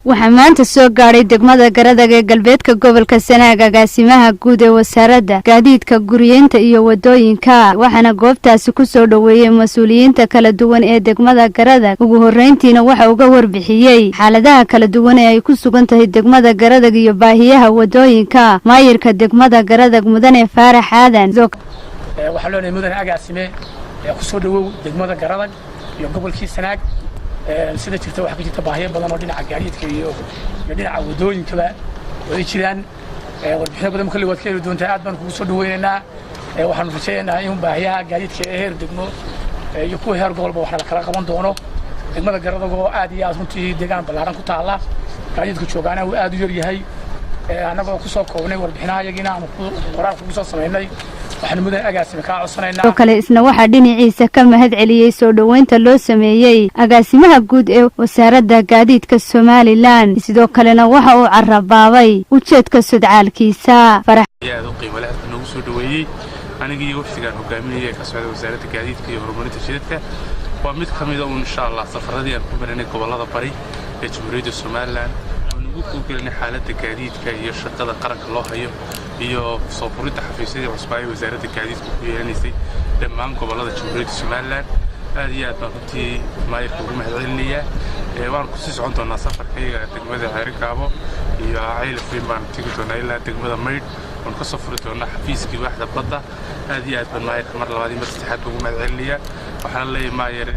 waxaa maanta soo gaadhay degmada Garadag ee galbeedka gobolka Sanaag agaasimaha guud ee wasaaradda gaadiidka guriyeynta iyo wadooyinka waxaana goobtaasi ku soo dhaweeyay mas'uuliyiinta kala duwan ee degmada Garadag ugu horeyntiina waxa uu uga warbixiyay xaaladaha kala duwan ee ay ku sugan tahay degmada Garadag iyo baahiyaha wadooyinka maayirka degmada Garadag mudane Faarax Aadan waxa loo leeyahay mudane agaasime ku soo dhawow degmada Garadag iyo gobolka Sanaag sida jirta waxa ka jirta baahiyo badan oo dhinaca gaadiidka iyo dhinaca wadooyinka way jiraan warbixino badan kale wad ka heli doontaa aad baan kugu soo dhaweynaynaa waxaan rajaynaynaa in baahiyaha gaadiidka ee heer degmo iyo kuwa heer gobolba wax la kala qaban doono degmada Garadag oo aad iyo aad runtii deegaan ballaaran ku taala gaadiidka joogaana uu aad u yar yahay anagoo ku soo koobnay warbixinaha yagiina aan qoraal ku soo sameynay waxaan mudane agaasime ka codsanaynaa oo kale isna waxa dhinaciisa ka mahad celiyay soo dhaweynta loo sameeyay agaasimaha guud ee wasaaradda gaadiidka Somaliland sidoo kalena waxa uu carabaabay ujeedka sudcaalkiisa farax aad u qiimo leh nagu soo dhaweeyay aniga iyo wafdigan hogaaminaya ka socda wasaaradda gaadiidka iyo horumarinta jidadka waa mid kamid ah insha Allah safaradii aan ku marinay gobolada bari ee Jamhuuriyadda Somaliland ugu koogelnay xaaladda gaadiidka iyo shaqada qaranka loo hayo iyo soo furidda xafiisyada cusub ee wasaaradda gaadiidka ku yeelanaysay dhammaan gobolada Jamhuuriyadda Somaliland aad iyo aad baan runtii maayirka ugu mahadcelinayaa waan ku sii socon doonaa safarkayga degmada Xeerikaabo iyo Ceylafiin baan tegi doonaa ilaa degmada Maydh waan ka soo furi doonaa xafiiskii waaxda badda aad iyo aad baan maayirka mar labaad iyo mar saddexaad ugu mahadcelinayaa waxaan leeyahay maayir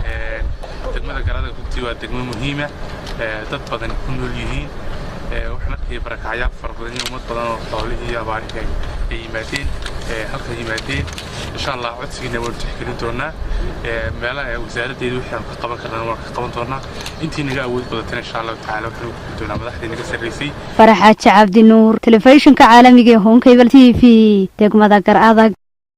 degmada Garadag runtii waa degmo muhiim ah dad badan ku nool yihiin waxna ay barakacayaal farabadan iyo ummad badan oo xoolihii iyo abaarihi ay yimaadeen halka yimaadeen insha Allah codsigiina waan tixgelin doonaa meelaha wasaaraddeedu wixii aan ka qaban karnaa waan ka qaban doonaa intii naga awood badatana insha Allah taala waxaan ku doonaa madaxdii naga sareysay Farax Cabdi Nuur telefishinka caalamiga ee Home Cable TV degmada Garadag